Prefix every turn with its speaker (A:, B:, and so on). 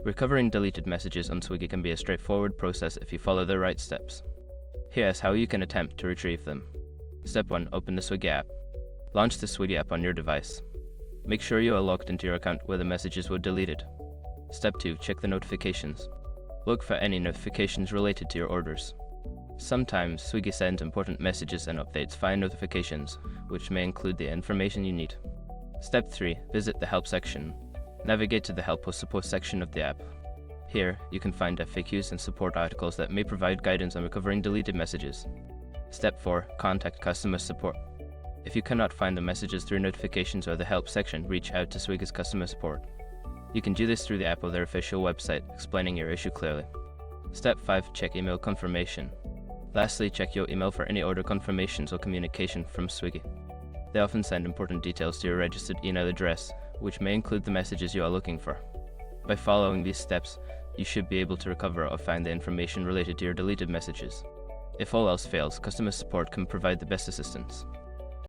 A: Recovering deleted messages on Swiggy can be a straightforward process if you follow the right steps. Here's how you can attempt to retrieve them. Step 1. Open the Swiggy app. Launch the Swiggy app on your device. Make sure you are logged into your account where the messages were deleted. Step 2. Check the notifications. Look for any notifications related to your orders. Sometimes Swiggy sends important messages and updates via notifications, which may include the information you need. Step 3. Visit the Help section. Navigate to the Help or Support section of the app. Here, you can find FAQs and support articles that may provide guidance on recovering deleted messages. Step 4. Contact customer support. If you cannot find the messages through notifications or the Help section, reach out to Swiggy's customer support. You can do this through the app or their official website, explaining your issue clearly. Step 5. Check email confirmation. Lastly, check your email for any order confirmations or communication from Swiggy. They often send important details to your registered email address, which may include the messages you are looking for. By following these steps, you should be able to recover or find the information related to your deleted messages. If all else fails, customer support can provide the best assistance.